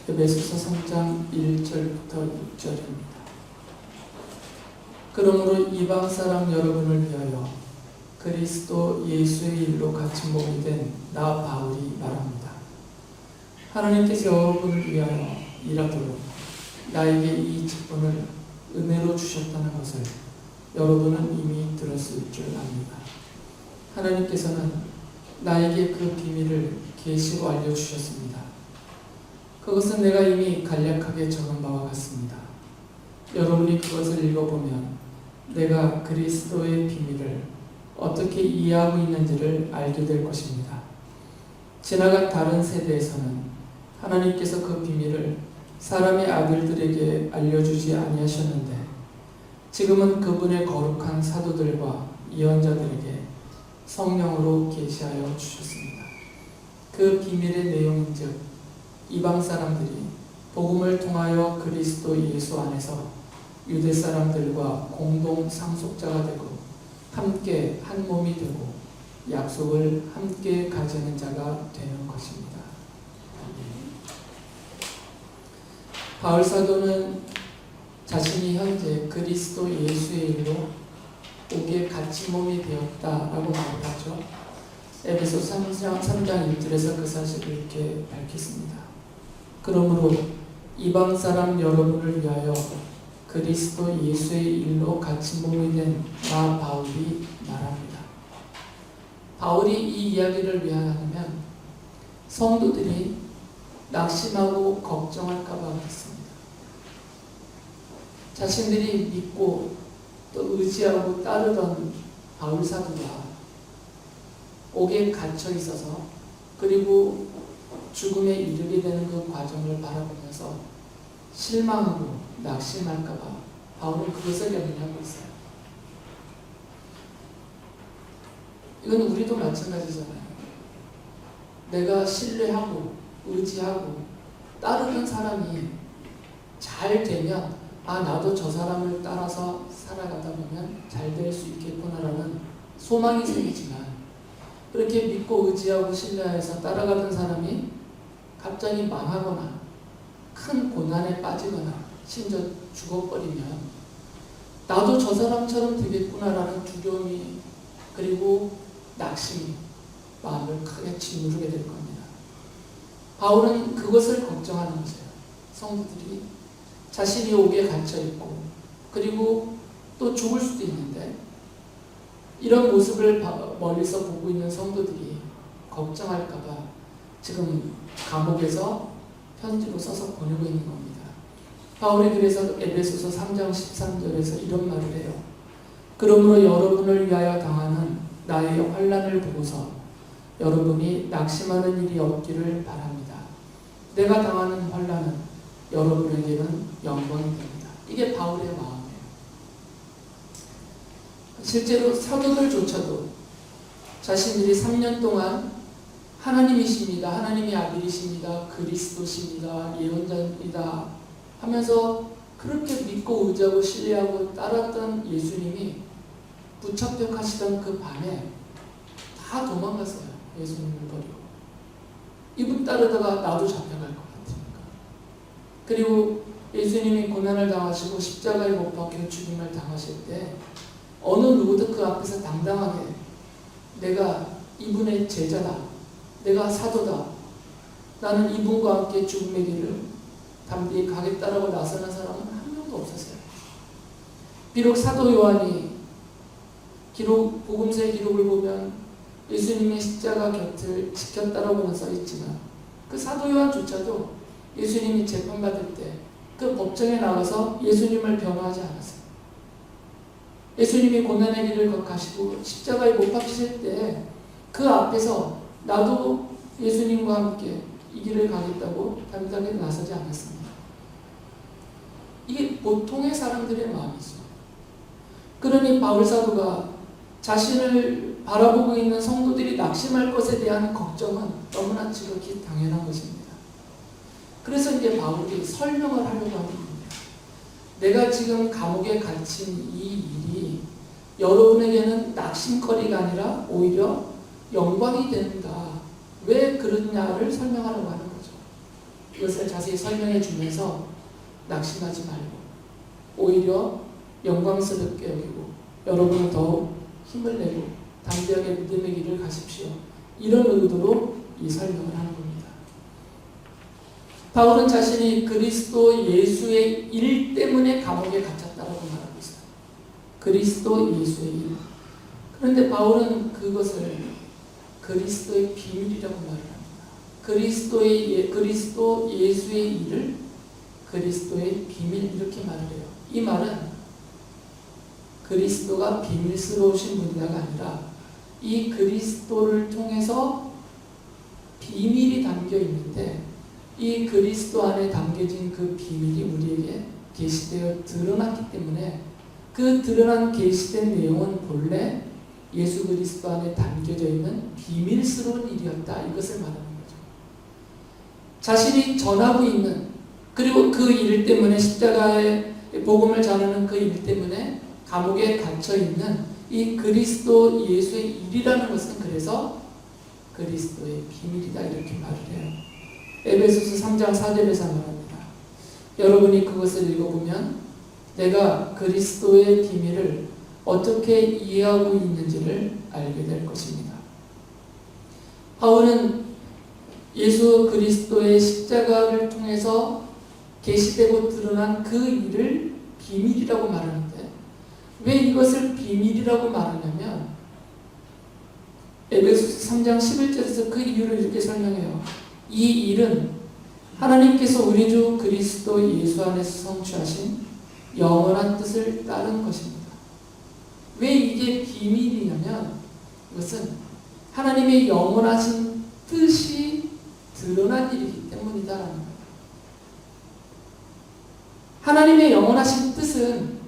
에베소서 3장 1절부터 6절입니다. 그러므로 이방 사람 여러분을 위하여 그리스도 예수의 일로 같이 몸이 된 나 바울이 말합니다. 하나님께서 여러분을 위하여 일하도록 나에게 이 직분을 은혜로 주셨다는 것을 여러분은 이미 들었을 줄 압니다. 하나님께서는 나에게 그 비밀을 계시로 알려주셨습니다. 그것은 내가 이미 간략하게 적은 바와 같습니다. 여러분이 그것을 읽어보면 내가 그리스도의 비밀을 어떻게 이해하고 있는지를 알게 될 것입니다. 지나간 다른 세대에서는 하나님께서 그 비밀을 사람의 아들들에게 알려주지 아니하셨는데 지금은 그분의 거룩한 사도들과 예언자들에게 성령으로 계시하여 주셨습니다. 그 비밀의 내용인즉 이방 사람들이 복음을 통하여 그리스도 예수 안에서 유대 사람들과 공동 상속자가 되고 함께 한 몸이 되고 약속을 함께 가지는 자가 되는 것입니다. 바울 사도는 자신이 현재 그리스도 예수의 일로 옥에 갇힌 몸이 되었다라고 말하죠. 에베소 3장 1절에서 그 사실을 이렇게 밝혔습니다. 그러므로 이방 사람 여러분을 위하여 그리스도 예수의 일로 갇힌 몸이 된 나 바울이 말합니다. 바울이 이 이야기를 왜 하냐면 성도들이 낙심하고 걱정할까 봐 그렇습니다. 자신들이 믿고 또 의지하고 따르던 바울 사도가 옥에 갇혀 있어서 그리고 죽음에 이르게 되는 그 과정을 바라보면서 실망하고 낙심할까 봐 바울은 그것을 염려하고 있어요. 이건 우리도 마찬가지잖아요. 내가 신뢰하고 의지하고 따르는 사람이 잘 되면 나도 저 사람을 따라서 살아가다 보면 잘 될 수 있겠구나라는 소망이 생기지만 그렇게 믿고 의지하고 신뢰해서 따라가던 사람이 갑자기 망하거나 큰 고난에 빠지거나 심지어 죽어버리면 나도 저 사람처럼 되겠구나라는 두려움이 그리고 낙심이 마음을 크게 짓누르게 될 겁니다. 바울은 그것을 걱정하는 거예요. 성도들이 자신이 옥에 갇혀있고 그리고 또 죽을 수도 있는데 이런 모습을 멀리서 보고 있는 성도들이 걱정할까봐 지금 감옥에서 편지로 써서 보내고 있는 겁니다. 바울이 그래서 에베소서 3장 13절에서 이런 말을 해요. 그러므로 여러분을 위하여 당하는 나의 환난을 보고서 여러분이 낙심하는 일이 없기를 바랍니다. 내가 당하는 환난은 여러분에게는 영광이 됩니다. 이게 바울의 마음이에요. 실제로 사도들조차도 자신들이 3년 동안 하나님이십니다. 하나님의 아들이십니다. 그리스도십니다. 예언자입니다. 하면서 그렇게 믿고 의지하고 신뢰하고 따랐던 예수님이 부착벽하시던 그 밤에 다 도망갔어요. 예수님을 버리고. 이분 따르다가 나도 잡혀갈 것 같으니까. 그리고 예수님이 고난을 당하시고 십자가에 못 박혀 죽임을 당하실 때 어느 누구도 그 앞에서 당당하게 내가 이분의 제자다. 내가 사도다. 나는 이분과 함께 죽음의 길을 담대히 가겠다라고 나서는 사람은 한 명도 없었어요. 비록 사도 요한이 복음서의 기록을 보면 예수님의 십자가 곁을 지켰다라고는 써있지만 그 사도 요한조차도 예수님이 재판받을 때 그 법정에 나가서 예수님을 변호하지 않았어요. 예수님이 고난의 길을 가시고 십자가에 못 박히실 때 그 앞에서 나도 예수님과 함께 이 길을 가겠다고 담대하게 나서지 않았습니다. 이게 보통의 사람들의 마음이죠. 그러니 바울 사도가 자신을 바라보고 있는 성도들이 낙심할 것에 대한 걱정은 너무나 지극히 당연한 것입니다. 그래서 이제 바울이 설명을 하려고 하는 겁니다. 내가 지금 감옥에 갇힌 이 일이 여러분에게는 낙심거리가 아니라 오히려 영광이 된다. 왜 그러냐를 설명하려고 하는 거죠. 이것을 자세히 설명해 주면서 낙심하지 말고 오히려 영광스럽게 여기고 여러분은 더욱 힘을 내고 담대하게 믿음의 길을 가십시오. 이런 의도로 이 설명을 하는 겁니다. 바울은 자신이 그리스도 예수의 일 때문에 감옥에 갇혔다고 말하고 있어요. 그리스도 예수의 일. 그런데 바울은 그것을 그리스도의 비밀이라고 말을 합니다. 그리스도 예수의 일을 그리스도의 비밀 이렇게 말을 해요. 이 말은 그리스도가 비밀스러우신 분이라가 아니라 이 그리스도를 통해서 비밀이 담겨 있는데 이 그리스도 안에 담겨진 그 비밀이 우리에게 계시되어 드러났기 때문에 그 드러난 계시된 내용은 본래 예수 그리스도 안에 담겨져 있는 비밀스러운 일이었다. 이것을 말하는 거죠. 자신이 전하고 있는 그리고 그 일 때문에 십자가의 복음을 전하는 그 일 때문에 감옥에 갇혀 있는 이 그리스도 예수의 일이라는 것은 그래서 그리스도의 비밀이다 이렇게 말을 해요. 에베소서 3장 4절에서 말합니다. 여러분이 그것을 읽어보면 내가 그리스도의 비밀을 어떻게 이해하고 있는지를 알게 될 것입니다. 바울은 예수 그리스도의 십자가를 통해서 계시되고 드러난 그 일을 비밀이라고 말하는데 왜 이것을 비밀이라고 말하냐면 에베소서 3장 11절에서 그 이유를 이렇게 설명해요. 이 일은 하나님께서 우리 주 그리스도 예수 안에서 성취하신 영원한 뜻을 따른 것입니다. 왜 이게 비밀이냐면 이것은 하나님의 영원하신 뜻이 드러난 일이기 때문이다라는 거예요. 하나님의 영원하신 뜻은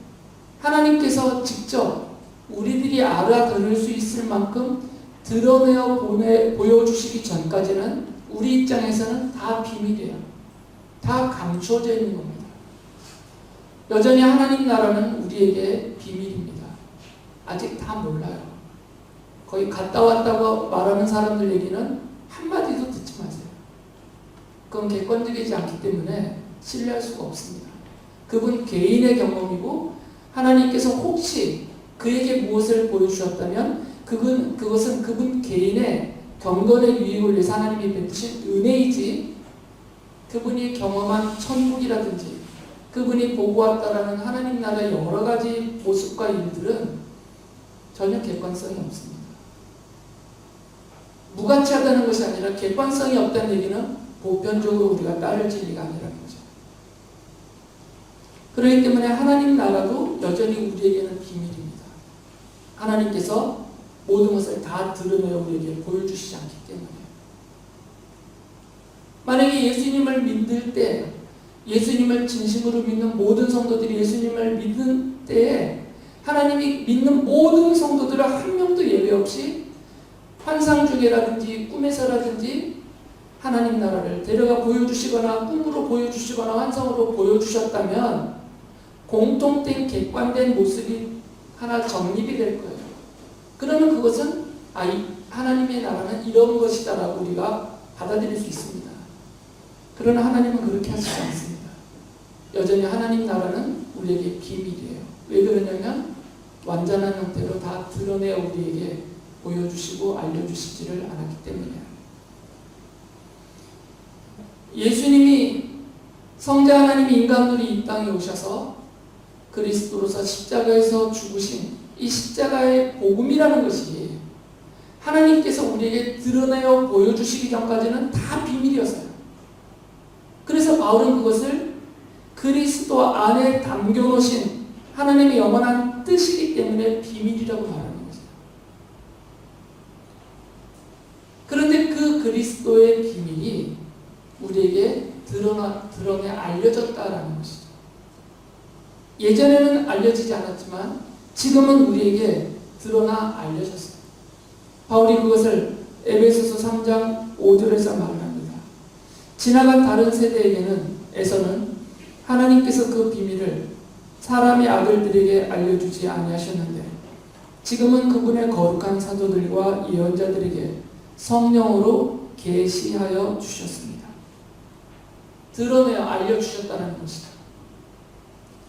하나님께서 직접 우리들이 알아들을 수 있을 만큼 드러내어 보여주시기 전까지는 우리 입장에서는 다 비밀이에요. 다 감추어져 있는 겁니다. 여전히 하나님 나라는 우리에게 비밀입니다. 아직 다 몰라요. 거의 갔다 왔다고 말하는 사람들 얘기는 한마디도 듣지 마세요. 그건 객관적이지 않기 때문에 신뢰할 수가 없습니다. 그분 개인의 경험이고 하나님께서 혹시 그에게 무엇을 보여주셨다면 그것은 그분 개인의 경건의 유익을 위해서 하나님이 베푸신 은혜이지 그분이 경험한 천국이라든지 그분이 보고 왔다라는 하나님 나라의 여러 가지 모습과 일들은 전혀 객관성이 없습니다. 무가치하다는 것이 아니라 객관성이 없다는 얘기는 보편적으로 우리가 따를 진리가 아니라는 거죠. 그렇기 때문에 하나님 나라도 여전히 우리에게는 비밀입니다. 하나님께서 모든 것을 다 드러내어 우리에게 보여주시지 않기 때문에 만약에 예수님을 믿을 때 예수님을 진심으로 믿는 모든 성도들이 예수님을 믿는 때에 하나님이 믿는 모든 성도들을 한 명도 예외 없이 환상 중에라든지 꿈에서라든지 하나님 나라를 데려가 보여주시거나 꿈으로 보여주시거나 환상으로 보여주셨다면 공통된 객관된 모습이 하나 정립이 될 거예요. 그러면 그것은 하나님의 나라는 이런 것이다라고 우리가 받아들일 수 있습니다. 그러나 하나님은 그렇게 하시지 않습니다. 여전히 하나님 나라는 우리에게 비밀이에요. 왜 그러냐면 완전한 형태로 다 드러내어 우리에게 보여주시고 알려주시지를 않았기 때문이에요. 예수님이 성자 하나님이 인간으로 이 땅에 오셔서 그리스도로서 십자가에서 죽으신 이 십자가의 복음이라는 것이 하나님께서 우리에게 드러내어 보여주시기 전까지는 다 비밀이었어요. 그래서 바울은 그것을 그리스도 안에 담겨놓으신 하나님의 영원한 뜻이기 때문에 비밀이라고 말하는 거죠. 그런데 그 그리스도의 비밀이 우리에게 드러내 알려졌다라는 것이죠. 예전에는 알려지지 않았지만 지금은 우리에게 드러나 알려졌어요. 바울이 그것을 에베소서 3장 5절에서 말합니다. 지나간 다른 세대에게는 하나님께서 그 비밀을 사람의 아들들에게 알려주지 아니하셨는데 지금은 그분의 거룩한 사도들과 예언자들에게 성령으로 계시하여 주셨습니다. 드러내어 알려주셨다는 것이다.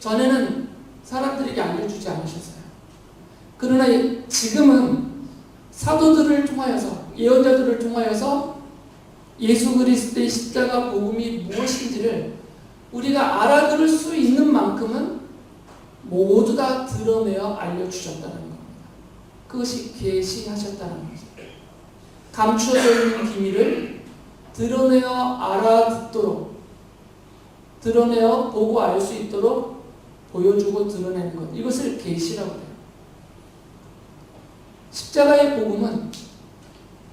전에는 사람들에게 알려주지 않으셨어요. 그러나 지금은 사도들을 통하여서, 예언자들을 통하여서 예수 그리스도의 십자가 복음이 무엇인지를 우리가 알아들을 수 있는 만큼은 모두 다 드러내어 알려주셨다는 겁니다. 그것이 계시하셨다는 거죠. 감추어져 있는 비밀을 드러내어 알아듣도록, 드러내어 보고 알 수 있도록 보여주고 드러내는 것, 이것을 계시라고 해요. 십자가의 복음은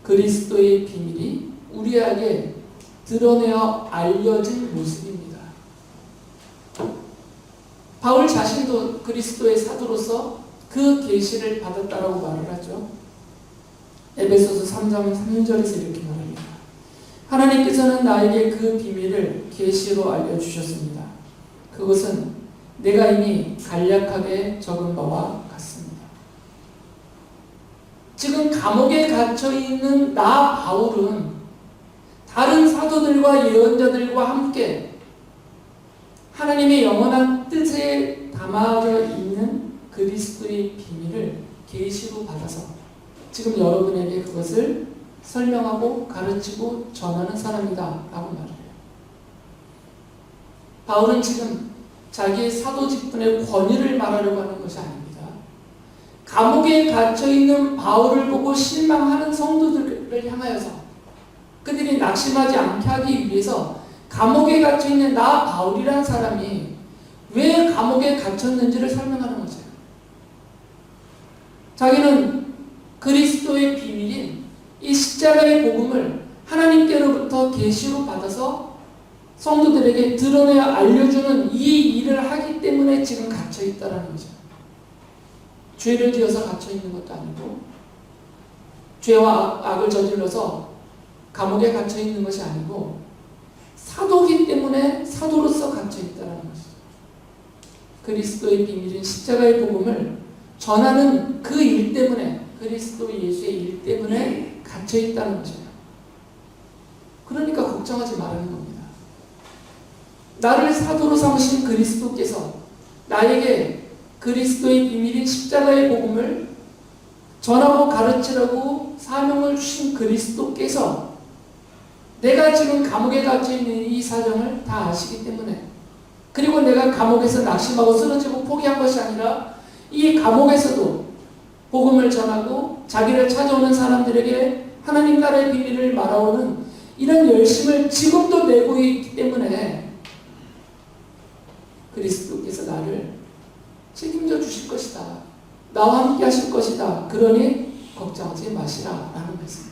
그리스도의 비밀이 우리에게 드러내어 알려진 모습입니다. 바울 자신도 그리스도의 사도로서 그 계시를 받았다라고 말을 하죠. 에베소서 3장 3절에서 이렇게 말합니다. 하나님께서는 나에게 그 비밀을 계시로 알려주셨습니다. 그것은 내가 이미 간략하게 적은 바와 같습니다. 지금 감옥에 갇혀있는 나 바울은 다른 사도들과 예언자들과 함께 하나님의 영원한 뜻에 담아져 있는 그리스도의 비밀을 계시로 받아서 지금 여러분에게 그것을 설명하고 가르치고 전하는 사람이다 라고 말을 해요. 바울은 지금 자기의 사도 직분의 권위를 말하려고 하는 것이 아닙니다. 감옥에 갇혀있는 바울을 보고 실망하는 성도들을 향하여서 그들이 낙심하지 않게 하기 위해서 감옥에 갇혀있는 나 바울이라는 사람이 왜 감옥에 갇혔는지를 설명하는 거죠. 자기는 그리스도의 비밀인 이 십자가의 복음을 하나님께로부터 계시로 받아서 성도들에게 드러내어 알려주는 이 일을 하기 때문에 지금 갇혀있다는 거죠. 죄를 지어서 갇혀있는 것도 아니고 죄와 악을 저질러서 감옥에 갇혀있는 것이 아니고 사도기 때문에 사도로서 갇혀있다는 것이죠. 그리스도의 비밀인 십자가의 복음을 전하는 그 일 때문에, 그리스도 예수의 일 때문에 갇혀있다는 것이에요. 그러니까 걱정하지 말라는 겁니다. 나를 사도로 삼으신 그리스도께서 나에게 그리스도의 비밀인 십자가의 복음을 전하고 가르치라고 사명을 주신 그리스도께서 내가 지금 감옥에 갇혀있는 이 사정을 다 아시기 때문에, 그리고 내가 감옥에서 낙심하고 쓰러지고 포기한 것이 아니라 이 감옥에서도 복음을 전하고 자기를 찾아오는 사람들에게 하나님 나라의 비밀을 말하오는 이런 열심을 지금도 내고 있기 때문에 그리스도께서 나를 책임져 주실 것이다. 나와 함께 하실 것이다. 그러니 걱정하지 마시라 라는 말씀.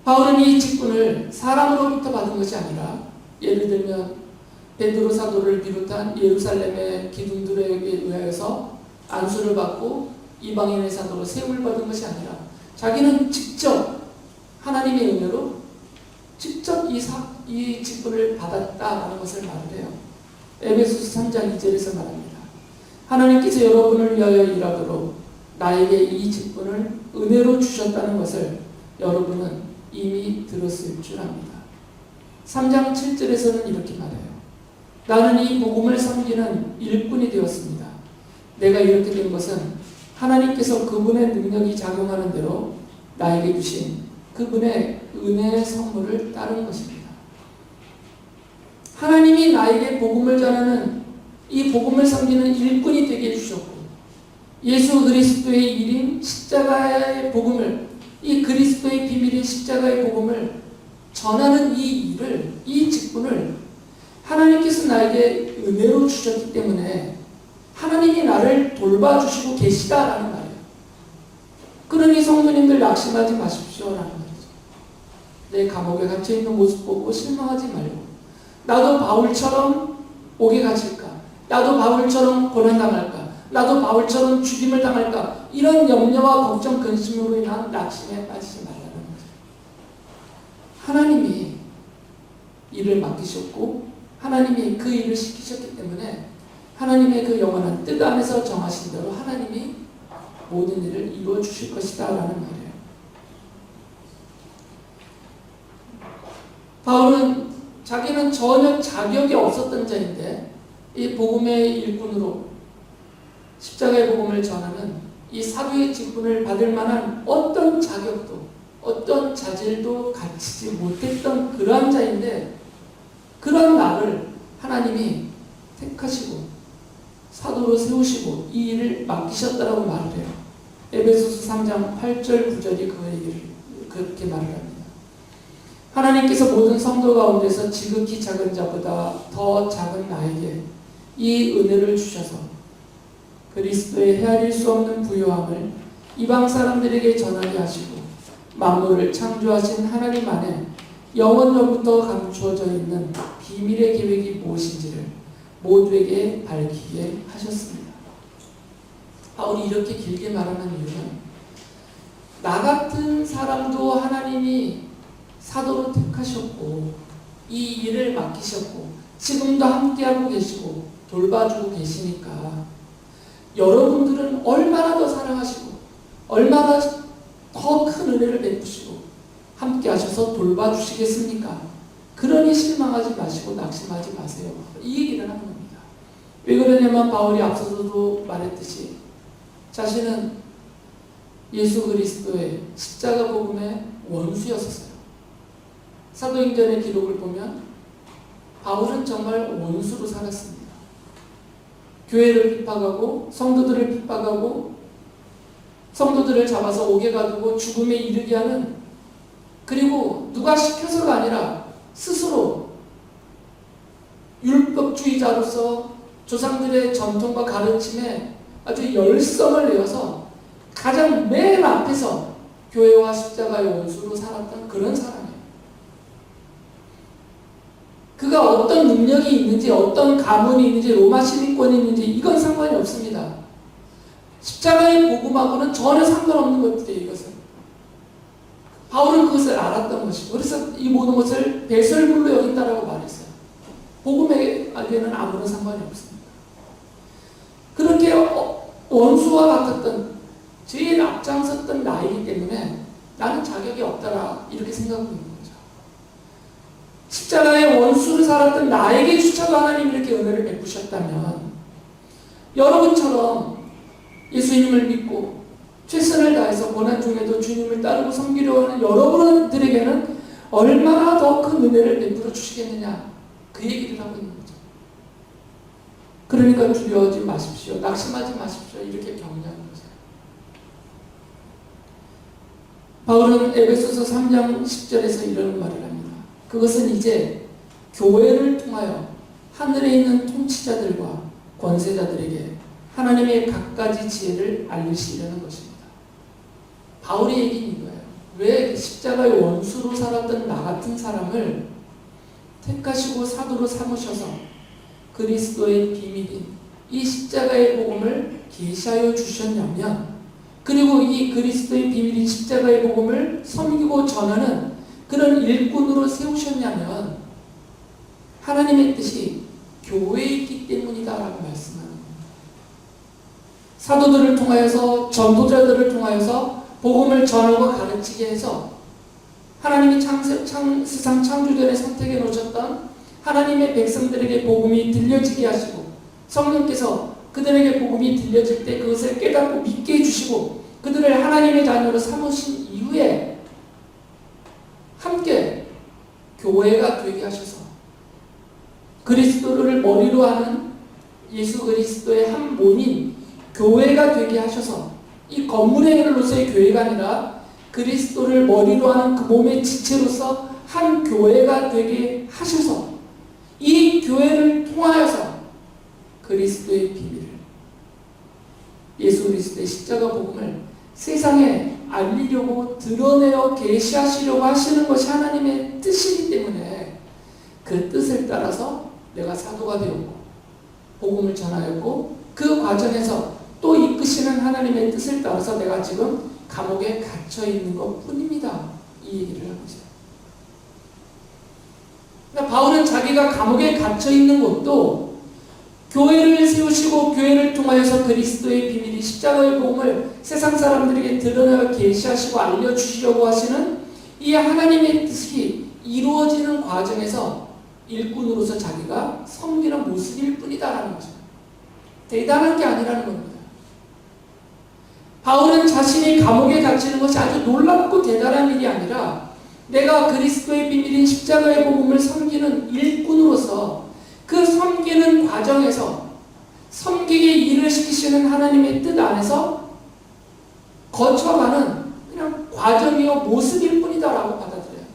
바울은 이 직분을 사람으로부터 받은 것이 아니라, 예를 들면 베드로 사도를 비롯한 예루살렘의 기둥들에게 의하여서 안수를 받고 이방인의 사도로 세움을 받은 것이 아니라 자기는 직접 하나님의 은혜로 직접 이 직분을 받았다라는 것을 말을 해요. 에베소서 3장 2절에서 말합니다. 하나님께서 여러분을 위하여 일하도록 나에게 이 직분을 은혜로 주셨다는 것을 여러분은 이미 들었을 줄 압니다. 3장 7절에서는 이렇게 말해요. 나는 이 복음을 섬기는 일꾼이 되었습니다. 내가 이렇게 된 것은 하나님께서 그분의 능력이 작용하는 대로 나에게 주신 그분의 은혜의 선물을 따른 것입니다. 하나님이 나에게 복음을 전하는 이 복음을 섬기는 일꾼이 되게 해주셨고, 예수 그리스도의 일인 십자가의 복음을, 이 그리스도의 비밀인 십자가의 복음을 전하는 이 일을, 이 직분을 하나님께서 나에게 은혜로 주셨기 때문에 하나님이 나를 돌봐주시고 계시다라는 말이에요. 그러니 성도님들 낙심하지 마십시오라는 말이죠. 내 감옥에 갇혀있는 모습 보고 실망하지 말고, 나도 바울처럼 옥에 갇힐까? 나도 바울처럼 고난당할까? 나도 바울처럼 죽임을 당할까? 이런 염려와 걱정, 근심으로 인한 낙심에 빠지지 말라는 거죠. 하나님이 일을 맡기셨고 하나님이 그 일을 시키셨기 때문에 하나님의 그 영원한 뜻 안에서 정하신 대로 하나님이 모든 일을 이루어 주실 것이다 라는 말이에요. 바울은 자기는 전혀 자격이 없었던 자인데 이 복음의 일꾼으로 십자가의 복음을 전하는 이 사도의 직분을 받을 만한 어떤 자격도 어떤 자질도 갖추지 못했던 그러한 자인데 그런 나를 하나님이 택하시고 사도로 세우시고 이 일을 맡기셨다라고 말을 해요. 에베소서 3장 8절 9절이 그 얘기를 그렇게 말을 합니다. 하나님께서 모든 성도 가운데서 지극히 작은 자보다 더 작은 나에게 이 은혜를 주셔서 그리스도의 헤아릴 수 없는 부요함을 이방 사람들에게 전하게 하시고 만물을 창조하신 하나님 안에 영원전부터 감추어져 있는 비밀의 계획이 무엇인지를 모두에게 밝히게 하셨습니다. 바울이 이렇게 길게 말하는 이유는 나 같은 사람도 하나님이 사도로 택하셨고 이 일을 맡기셨고 지금도 함께하고 계시고 돌봐주고 계시니까 여러분들은 얼마나 더 사랑하시고 얼마나 더 큰 은혜를 베푸시고 함께 하셔서 돌봐주시겠습니까? 그러니 실망하지 마시고 낙심하지 마세요. 이 얘기를 하는 겁니다. 왜 그러냐면 바울이 앞서서도 말했듯이 자신은 예수 그리스도의 십자가 복음의 원수였었어요. 사도행전의 기록을 보면 바울은 정말 원수로 살았습니다. 교회를 핍박하고 성도들을 핍박하고 성도들을 잡아서 옥에 가두고 죽음에 이르게 하는, 그리고 누가 시켜서가 아니라 스스로 율법주의자로서 조상들의 전통과 가르침에 아주 열성을 내어서 가장 맨 앞에서 교회와 십자가의 원수로 살았던 그런 사람이에요. 그가 어떤 능력이 있는지 어떤 가문이 있는지 로마 시민권이 있는지 이건 상관이 없습니다. 십자가의 복음하고는 전혀 상관없는 것들이에요. 이것은 바울은 그것을 알았던 것이고 그래서 이 모든 것을 배설물로 여긴다라고 말했어요. 복음에게는 아무런 상관이 없습니다. 그렇게 원수와 같았던 제일 앞장섰던 나이기 때문에 나는 자격이 없다라 이렇게 생각하고 있는 거죠. 십자가의 원수를 살았던 나에게조차도 하나님이 이렇게 은혜를 베푸셨다면 여러분처럼 예수님을 믿고 최선을 다해서 고난 중에도 주님을 따르고 섬기려 하는 여러분들에게는 얼마나 더 큰 은혜를 베풀어 주시겠느냐, 그 얘기를 하고 있는 거죠. 그러니까 두려워하지 마십시오. 낙심하지 마십시오. 이렇게 격려하는 거죠. 바울은 에베소서 3장 10절에서 이런 말을 합니다. 그것은 이제 교회를 통하여 하늘에 있는 통치자들과 권세자들에게 하나님의 갖가지 지혜를 알리시려는 것입니다. 바울의 얘기는 이거예요. 왜 십자가의 원수로 살았던 나 같은 사람을 택하시고 사도로 삼으셔서 그리스도의 비밀인 이 십자가의 복음을 계시하여 주셨냐면, 그리고 이 그리스도의 비밀인 십자가의 복음을 섬기고 전하는 그런 일꾼으로 세우셨냐면 하나님의 뜻이 교회에 있기 때문이다라고 말씀합니다. 사도들을 통하여서 전도자들을 통하여서 복음을 전하고 가르치게 해서 하나님이 세상 창조 전에 선택해 놓으셨던 하나님의 백성들에게 복음이 들려지게 하시고 성령께서 그들에게 복음이 들려질 때 그것을 깨닫고 믿게 해주시고 그들을 하나님의 자녀로 삼으신 이후에 함께 교회가 되게 하셔서 그리스도를 머리로 하는 예수 그리스도의 한 몸인 교회가 되게 하셔서 이 건물의 일로서의 교회가 아니라 그리스도를 머리로 하는 그 몸의 지체로서 한 교회가 되게 하셔서 이 교회를 통하여서 그리스도의 비밀을, 예수 그리스도의 십자가 복음을 세상에 알리려고 드러내어 계시하시려고 하시는 것이 하나님의 뜻이기 때문에 그 뜻을 따라서 내가 사도가 되었고 복음을 전하였고 그 과정에서 또 이끄시는 하나님의 뜻을 따라서 내가 지금 감옥에 갇혀 있는 것 뿐입니다. 이 얘기를 하고 있어요. 그러니까 바울은 자기가 감옥에 갇혀 있는 것도 교회를 세우시고 교회를 통하여서 그리스도의 비밀이 십자가의 복음을 세상 사람들에게 드러내어 계시하시고 알려주시려고 하시는 이 하나님의 뜻이 이루어지는 과정에서 일꾼으로서 자기가 섬기는 모습일 뿐이다라는 거죠. 대단한 게 아니라는 겁니다. 바울은 자신이 감옥에 갇히는 것이 아주 놀랍고 대단한 일이 아니라 내가 그리스도의 비밀인 십자가의 복음을 섬기는 일꾼으로서 그 섬기는 과정에서 섬기게 일을 시키시는 하나님의 뜻 안에서 거쳐가는 그냥 과정이요 모습일 뿐이다라고 받아들여요.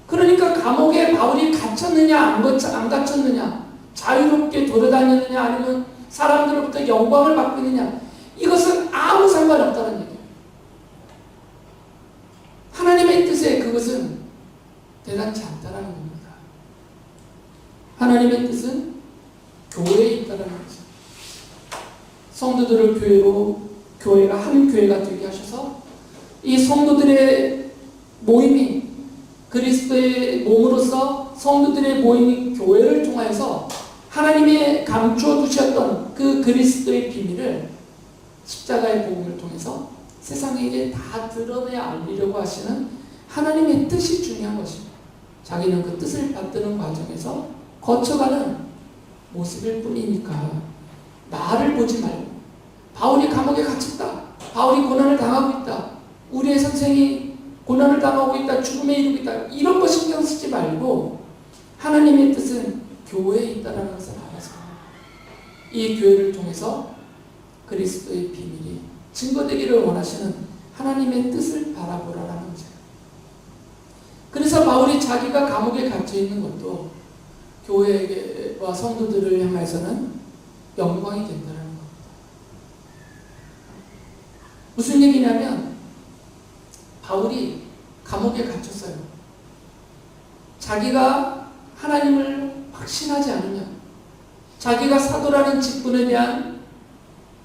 그러니까 감옥에 바울이 갇혔느냐 안 갇혔느냐, 자유롭게 돌아다녔느냐 아니면 사람들로부터 영광을 받고 있느냐, 이것은 아무 상관이 없다는 얘기예요. 하나님의 뜻에 그것은 대단치 않다는 겁니다. 하나님의 뜻은 교회에 있다는 거죠. 성도들을 교회가 한 교회가 되게 하셔서 이 성도들의 모임이 그리스도의 몸으로서 성도들의 모임인 교회를 통해서 하나님이 감추어 두셨던 그 그리스도의 비밀을 십자가의 복음을 통해서 세상에게 다 드러내 알리려고 하시는 하나님의 뜻이 중요한 것입니다. 자기는 그 뜻을 받드는 과정에서 거쳐가는 모습일 뿐이니까 나를 보지 말고, 바울이 감옥에 갇혔다, 바울이 고난을 당하고 있다, 우리의 선생이 고난을 당하고 있다, 죽음에 이르고 있다, 이런 거 신경 쓰지 말고 하나님의 뜻은 교회에 있다는 것을 알아서 이 교회를 통해서 그리스도의 비밀이 증거되기를 원하시는 하나님의 뜻을 바라보라라는 거죠. 그래서 바울이 자기가 감옥에 갇혀 있는 것도 교회와 성도들을 향해서는 영광이 된다는 겁니다. 무슨 얘기냐면 바울이 감옥에 갇혔어요. 자기가 하나님을 확신하지 않으면, 자기가 사도라는 직분에 대한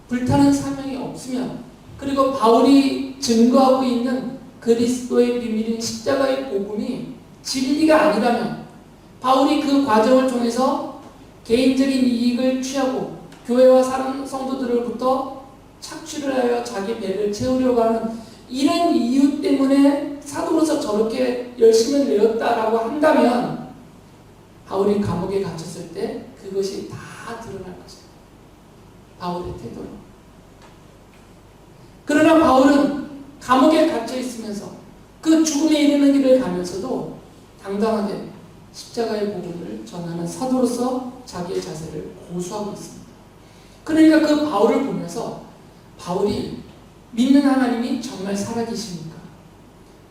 불타는 사명이 없으면, 그리고 바울이 증거하고 있는 그리스도의 비밀인 십자가의 복음이 진리가 아니라면, 바울이 그 과정을 통해서 개인적인 이익을 취하고 교회와 성도들로부터 착취를 하여 자기 배를 채우려고 하는 이런 이유 때문에 사도로서 저렇게 열심을 내었다라고 한다면 바울이 감옥에 갇혔을 때 그것이 다 드러날 것입니다. 바울의 태도로. 그러나 바울은 감옥에 갇혀 있으면서 그 죽음에 이르는 길을 가면서도 당당하게 십자가의 복음을 전하는 사도로서 자기의 자세를 고수하고 있습니다. 그러니까 그 바울을 보면서 바울이 믿는 하나님이 정말 살아계십니까?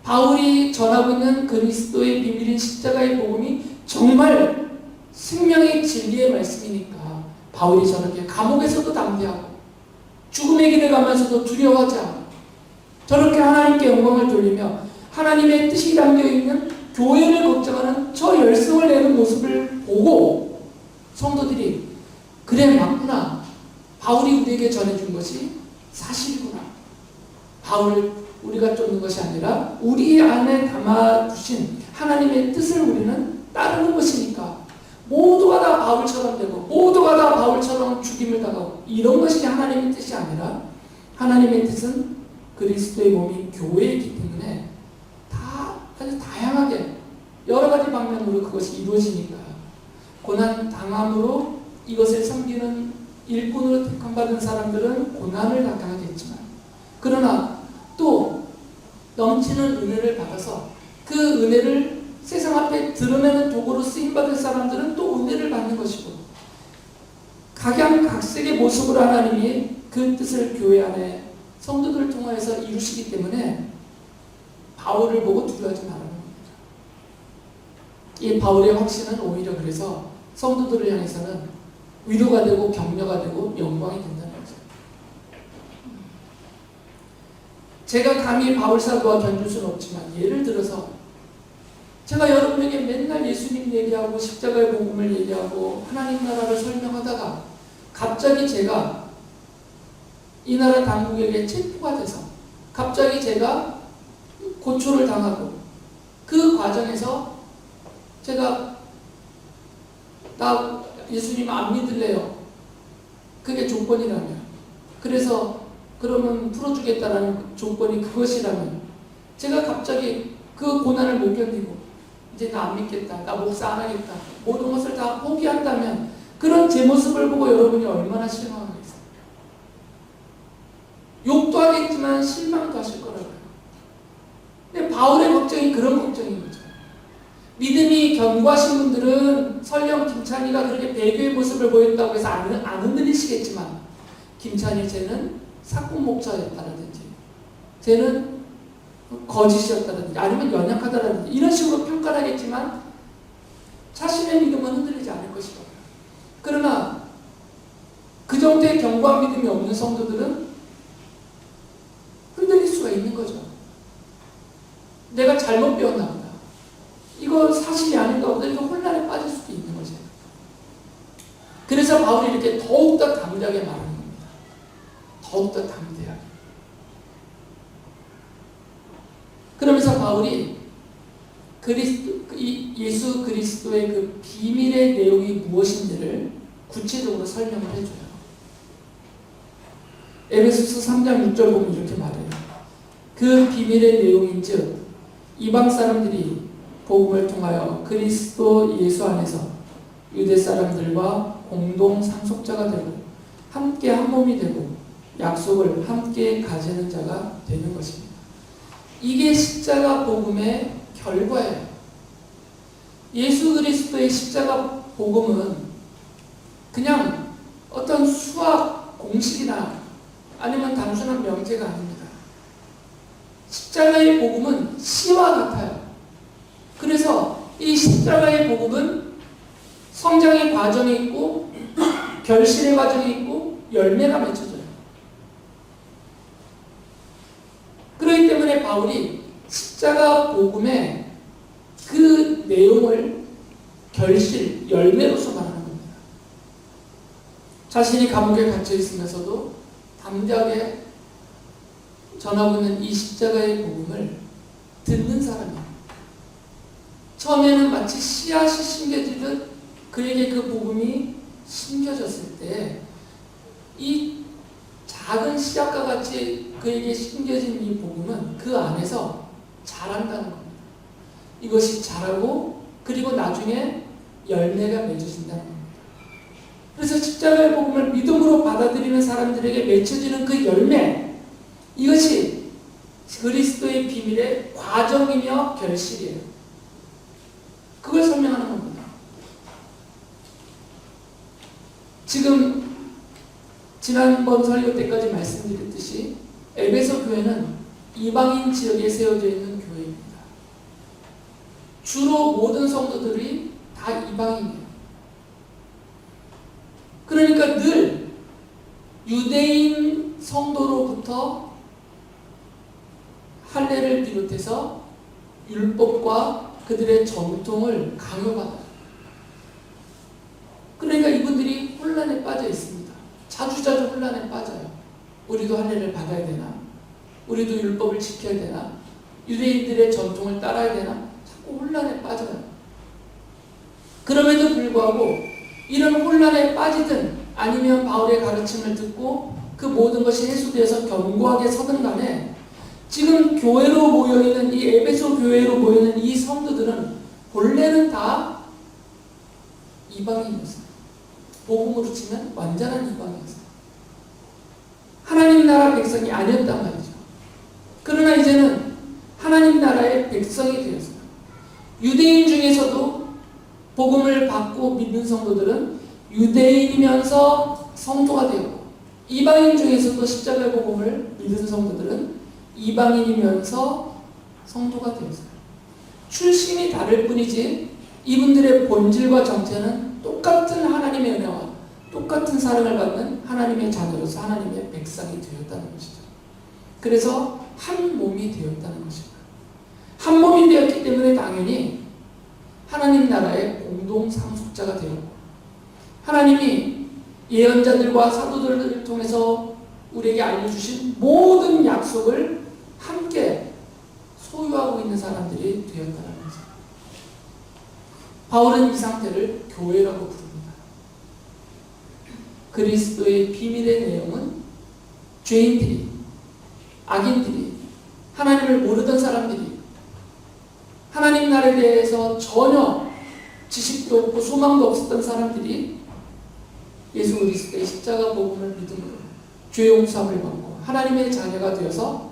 바울이 전하고 있는 그리스도의 비밀인 십자가의 복음이 정말 생명의 진리의 말씀이니까 바울이 저렇게 감옥에서도 담대하고 죽음의 길을 가면서도 두려워하지 않고 저렇게 하나님께 영광을 돌리며 하나님의 뜻이 담겨있는 교회를 걱정하는 저 열성을 내는 모습을 보고 성도들이 그래 맞구나, 바울이 우리에게 전해준 것이 사실이구나, 바울을 우리가 쫓는 것이 아니라 우리 안에 담아두신 하나님의 뜻을 우리는 따르는 것이니까 모두가 다 바울처럼 되고 모두가 다 바울처럼 죽임을 당하고 이런 것이 하나님의 뜻이 아니라 하나님의 뜻은 그리스도의 몸인 교회이기 때문에 다 아주 다양하게 여러 가지 방면으로 그것이 이루어지니까 고난 당함으로 이것을 섬기는 일꾼으로 택함받은 사람들은 고난을 당하겠지만, 그러나 또 넘치는 은혜를 받아서 그 은혜를 세상 앞에 드러내는 도구로 쓰임받은 사람들은 또 은혜를 받는 것이고, 각양각색의 모습으로 하나님이 그 뜻을 교회 안에 성도들을 통하여서 이루시기 때문에 바울을 보고 두려워하지 말라는 겁니다. 이 바울의 확신은 오히려 그래서 성도들을 향해서는 위로가 되고 격려가 되고 영광이 된다는 거죠. 제가 감히 바울 사도와 견줄 수는 없지만 예를 들어서 제가 여러분에게 맨날 예수님 얘기하고 십자가의 복음을 얘기하고 하나님 나라를 설명하다가 갑자기 제가 이 나라 당국에게 체포가 돼서 갑자기 제가 고초를 당하고 그 과정에서 제가 나 예수님 안 믿을래요. 그게 조건이라면, 그래서 그러면 풀어주겠다라는 조건이 그것이라면 제가 갑자기 그 고난을 못 견디고 이제 나 안 믿겠다, 나 목사 안 하겠다, 모든 것을 다 포기한다면 그런 제 모습을 보고 여러분이 얼마나 실망하겠어요. 욕도 하겠지만 실망도 하실 거라고요. 근데 바울의 걱정이 그런 걱정인 거죠. 믿음이 견고하신 분들은 설령 김찬희가 그렇게 배교의 모습을 보였다고 해서 안 흔들리시겠지만, 김찬희 쟤는 사건 목사였다라든지 쟤는 거짓이었다라든지 아니면 연약하다라든지 이런 식으로 평가를 하겠지만 자신의 믿음은 흔들리지 않을 것이다. 그러나 그 정도의 견고한 믿음이 없는 성도들은 흔들릴 수가 있는 거죠. 내가 잘못 배웠나 보다, 이거 사실이 아닌가 보다, 이거 혼란에 빠질 수도 있는 거죠. 그래서 바울이 이렇게 더욱더 담대하게 말하는 겁니다. 더욱더 담대하게. 그러면서 바울이 예수 그리스도의 그 비밀의 내용이 무엇인지를 구체적으로 설명을 해줘요. 에베소서 3장 6절 보면 이렇게 말해요. 그 비밀의 내용인즉 이방 사람들이 복음을 통하여 그리스도 예수 안에서 유대 사람들과 공동 상속자가 되고 함께 한 몸이 되고 약속을 함께 가지는 자가 되는 것입니다. 이게 십자가 복음의 결과예요. 예수 그리스도의 십자가 복음은 그냥 어떤 수학 공식이나 아니면 단순한 명제가 아닙니다. 십자가의 복음은 시와 같아요. 그래서 이 십자가의 복음은 성장의 과정이 있고 결실의 과정이 있고 열매가 맺혀져요. 그렇기 때문에 바울이 십자가 복음의 그 내용을 결실, 열매로서 말하는 겁니다. 자신이 감옥에 갇혀 있으면서도 담대하게 전하고 있는 이 십자가의 복음을 듣는 사람이에요. 처음에는 마치 씨앗이 심겨지듯 그에게 그 복음이 심겨졌을 때 이 작은 씨앗과 같이 그에게 심겨진 이 복음은 그 안에서 자란다는 겁니다. 이것이 자라고 그리고 나중에 열매가 맺어진다는 겁니다. 그래서 십자가의 복음을 믿음으로 받아들이는 사람들에게 맺혀지는 그 열매, 이것이 그리스도의 비밀의 과정이며 결실이에요. 그걸 설명하는 겁니다. 지금 지난번 설교 때까지 말씀드렸듯이 에베소 교회는 이방인 지역에 세워져 있는 교회입니다. 주로 모든 성도들이 다 이방인이에요. 그러니까 늘 유대인 성도로부터 할례를 비롯해서 율법과 그들의 전통을 강요받아요. 그러니까 이분들이 혼란에 빠져 있습니다. 자주자주 혼란에 빠져요. 우리도 할례를 받아야 되나? 우리도 율법을 지켜야 되나? 유대인들의 전통을 따라야 되나? 자꾸 혼란에 빠져요. 그럼에도 불구하고 이런 혼란에 빠지든 아니면 바울의 가르침을 듣고 그 모든 것이 해소되어서 견고하게 서든 간에 지금 교회로 모여있는 이 에베소 교회로 모여있는 이 성도들은 본래는 다 이방인이었어요. 복음으로 치면 완전한 이방이었어요. 하나님 나라 백성이 아니었단 말이죠. 그러나 이제는 하나님 나라의 백성이 되었어요. 유대인 중에서도 복음을 받고 믿는 성도들은 유대인이면서 성도가 되었고, 이방인 중에서도 십자가의 복음을 믿는 성도들은 이방인이면서 성도가 되었어요. 출신이 다를 뿐이지 이분들의 본질과 정체는 똑같은 하나님의 은혜와 똑같은 사랑을 받는 하나님의 자녀로서 하나님의 백성이 되었다는 것이죠. 그래서 한 몸이 되었다는 것입니다. 한 몸이 되었기 때문에 당연히 하나님 나라의 공동 상속자가 되었고, 하나님이 예언자들과 사도들을 통해서 우리에게 알려주신 모든 약속을 함께 소유하고 있는 사람들이 되었다는 거죠. 바울은 이 상태를 교회라고 부릅니다. 그리스도의 비밀의 내용은 죄인들이, 악인들이, 하나님을 모르던 사람들이 하나님 나라에 대해서 전혀 지식도 없고 소망도 없었던 사람들이 예수 그리스도의 십자가 복음을 믿음으로 죄 용서함을 받고 하나님의 자녀가 되어서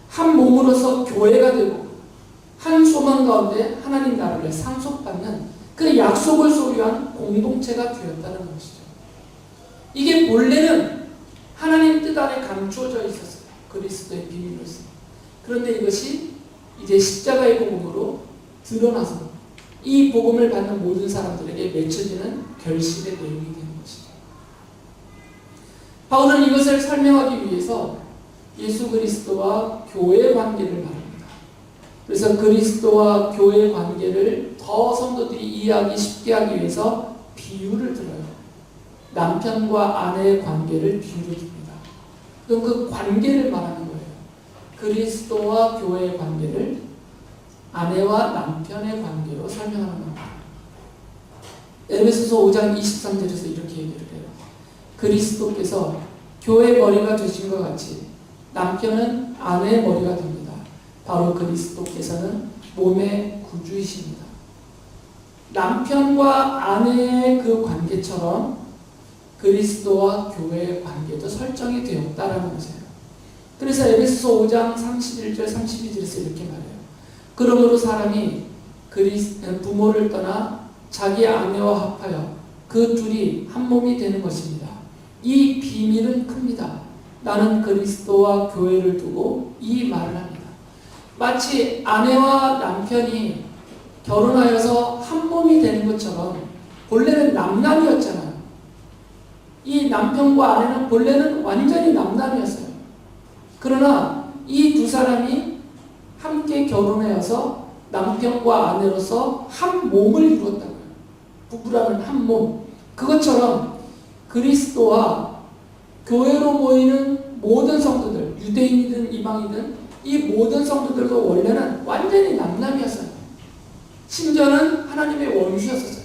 한 몸으로서 교회가 되고 한 소망 가운데 하나님 나라를 상속받는 그 약속을 소유한 공동체가 되었다는 것이죠. 이게 본래는 하나님 뜻 안에 감추어져 있었어요. 그리스도의 비밀로서. 그런데 이것이 이제 십자가의 복음으로 드러나서 이 복음을 받는 모든 사람들에게 맺혀지는 결실의 내용이 되는 것이죠. 바울은 이것을 설명하기 위해서 예수 그리스도와 교회의 관계를 말합니다. 그래서 그리스도와 교회의 관계를 더 성도들이 이해하기 쉽게 하기 위해서 비유를 들어요. 남편과 아내의 관계를 비유로 듭니다. 그럼 그 관계를 말하는 거예요. 그리스도와 교회의 관계를 아내와 남편의 관계로 설명하는 겁니다. 에베소서 5장 23절에서 이렇게 얘기를 해요. 그리스도께서 교회의 머리가 되신 것 같이 남편은 아내의 머리가 됩니다. 바로 그리스도께서는 몸의 구주이십니다. 남편과 아내의 그 관계처럼 그리스도와 교회의 관계도 설정이 되었다라는 것이에요. 그래서 에베소서 5장 31절 32절에서 이렇게 말해요. 그러므로 사람이 부모를 떠나 자기 아내와 합하여 그 둘이 한 몸이 되는 것입니다. 이 비밀은 큽니다. 나는 그리스도와 교회를 두고 이 말을 합니다. 마치 아내와 남편이 결혼하여서 한 몸이 되는 것처럼 본래는 남남이었잖아요. 이 남편과 아내는 본래는 완전히 남남이었어요. 그러나 이 두 사람이 함께 결혼하여서 남편과 아내로서 한 몸을 이루었다고요. 부부라는 한 몸. 그것처럼 그리스도와 교회로 모이는 모든 성도들, 유대인이든 이방이든 이 모든 성도들도 원래는 완전히 남남이었어요. 심지어는 하나님의 원수였었어요.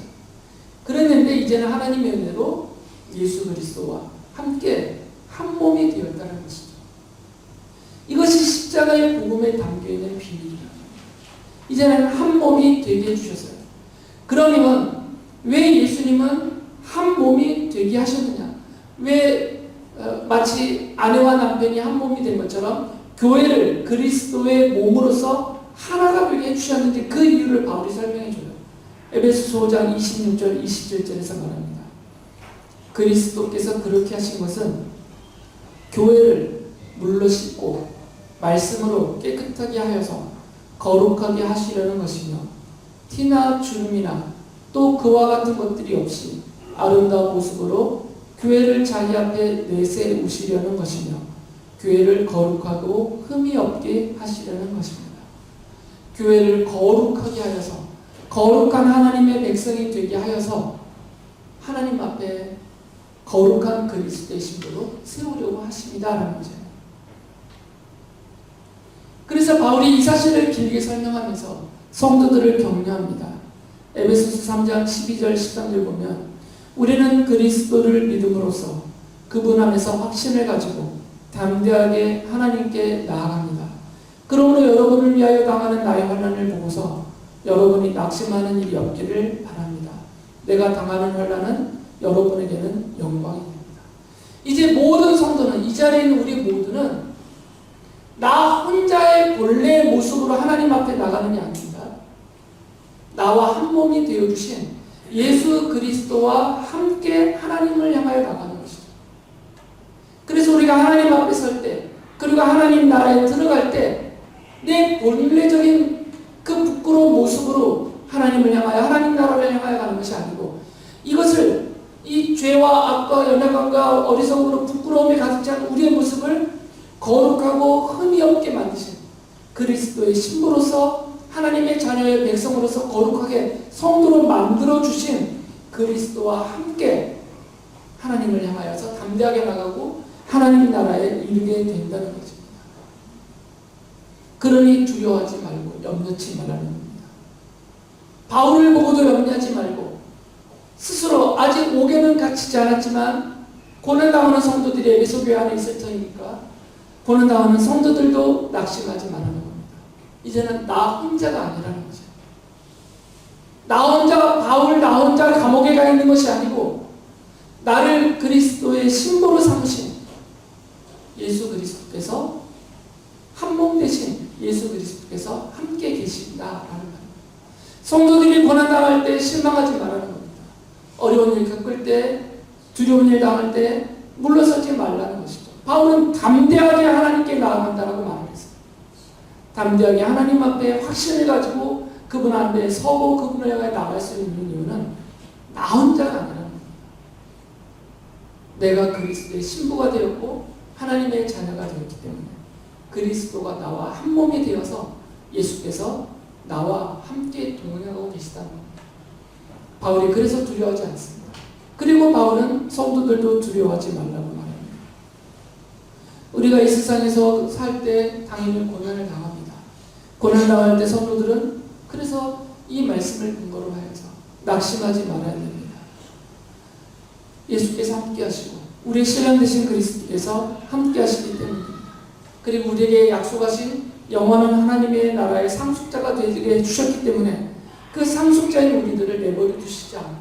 그랬는데 이제는 하나님의 은혜로 예수 그리스도와 함께 한 몸이 되었다는 것이죠. 이것이 십자가의 복음에 담겨있는 비밀이에요. 이제는 한 몸이 되게 해주셨어요. 그러면 왜 예수님은 한 몸이 되게 하셨느냐? 왜 마치 아내와 남편이 한 몸이 된 것처럼 교회를 그리스도의 몸으로서 하나가 되게 해주셨는지 그 이유를 바울이 설명해줘요. 에베소서 5장 26절 27절에서 말합니다. 그리스도께서 그렇게 하신 것은 교회를 물로 씻고 말씀으로 깨끗하게 하여서 거룩하게 하시려는 것이며 티나 주름이나 또 그와 같은 것들이 없이 아름다운 모습으로 교회를 자기 앞에 내세우시려는 것이며 교회를 거룩하고 흠이 없게 하시려는 것입니다. 교회를 거룩하게 하여서 거룩한 하나님의 백성이 되게 하여서 하나님 앞에 거룩한 그리스도의 신부로 세우려고 하십니다라는 거죠. 그래서 바울이 이 사실을 길게 설명하면서 성도들을 격려합니다. 에베소서 3장 12절 13절 보면 우리는 그리스도를 믿음으로써 그분 안에서 확신을 가지고 담대하게 하나님께 나아갑니다. 그러므로 여러분을 위하여 당하는 나의 환난을 보고서 여러분이 낙심하는 일이 없기를 바랍니다. 내가 당하는 환난은 여러분에게는 영광이 됩니다. 이제 모든 성도는, 이 자리에 있는 우리 모두는 나 혼자의 본래의 모습으로 하나님 앞에 나가는 게 아닙니다. 나와 한 몸이 되어주신 예수 그리스도와 함께 하나님을 향하여 나가는 것이죠. 그래서 우리가 하나님 앞에 설 때, 그리고 하나님 나라에 들어갈 때 내 본래적인 그 부끄러운 모습으로 하나님을 향하여, 하나님 나라를 향하여 가는 것이 아니고, 이것을 이 죄와 악과 연약함과 어리석음으로 부끄러움에 가득 찬 우리의 모습을 거룩하고 흠이 없게 만드신 그리스도의 신부로서 하나님의 자녀의 백성으로서 거룩하게 성도로 만들어주신 그리스도와 함께 하나님을 향하여서 담대하게 나가고 하나님 나라에 이르게 된다는 것입니다. 그러니 두려워하지 말고 염려치 말라는 겁니다. 바울을 보고도 염려하지 말고 스스로 아직 옥에는 갇히지 않았지만 고난당하는 성도들이 에베소 교회 안에 있을 터이니까 고난당하는 성도들도 낙심하지 말라는 겁니다. 이제는 나 혼자가 아니라는 거죠. 나 혼자 감옥에 가 있는 것이 아니고 나를 그리스도의 신부로 삼으신 예수 그리스도께서 한 몸 되신 예수 그리스도께서 함께 계신다라는 겁니다. 성도들이 고난당할 때 실망하지 말라는 겁니다. 어려운 일 겪을 때, 두려운 일 당할 때 물러서지 말라는 것이죠. 바울은 담대하게 하나님께 나아간다라고 말을 했어요. 담대하게 하나님 앞에 확신을 가지고 그분 앞에 서고 그분을 향해 나갈 수 있는 이유는 나 혼자가 아니라는 겁니다. 내가 그리스도의 신부가 되었고 하나님의 자녀가 되었기 때문에 그리스도가 나와 한 몸이 되어서 예수께서 나와 함께 동행하고 계시다는 겁니다. 바울이 그래서 두려워하지 않습니다. 그리고 바울은 성도들도 두려워하지 말라고 말합니다. 우리가 이 세상에서 살 때 당연히 고난을 당합니다. 고난을 당할 때 성도들은 그래서 이 말씀을 근거로 하여서 낙심하지 말아야 됩니다. 예수께서 함께 하시고 우리의 신랑 되신 그리스도께서 함께 하시기 때문입니다. 그리고 우리에게 약속하신 영원한 하나님의 나라의 상속자가 되게 해주셨기 때문에 그 상속자인 우리들을 내버려 두시지 않고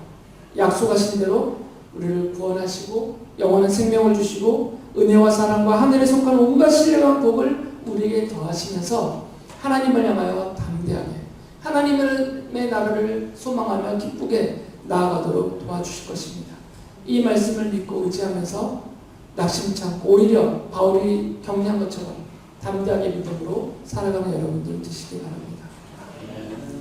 약속하신 대로 우리를 구원하시고 영원한 생명을 주시고 은혜와 사랑과 하늘에 속한 온갖 신령한 복을 우리에게 더하시면서 하나님을 향하여 담대하게 하나님의 나라를 소망하며 기쁘게 나아가도록 도와주실 것입니다. 이 말씀을 믿고 의지하면서 낙심치 않고 오히려 바울이 격려한 것처럼 담대하게 믿음으로 살아가는 여러분들 되시기 바랍니다.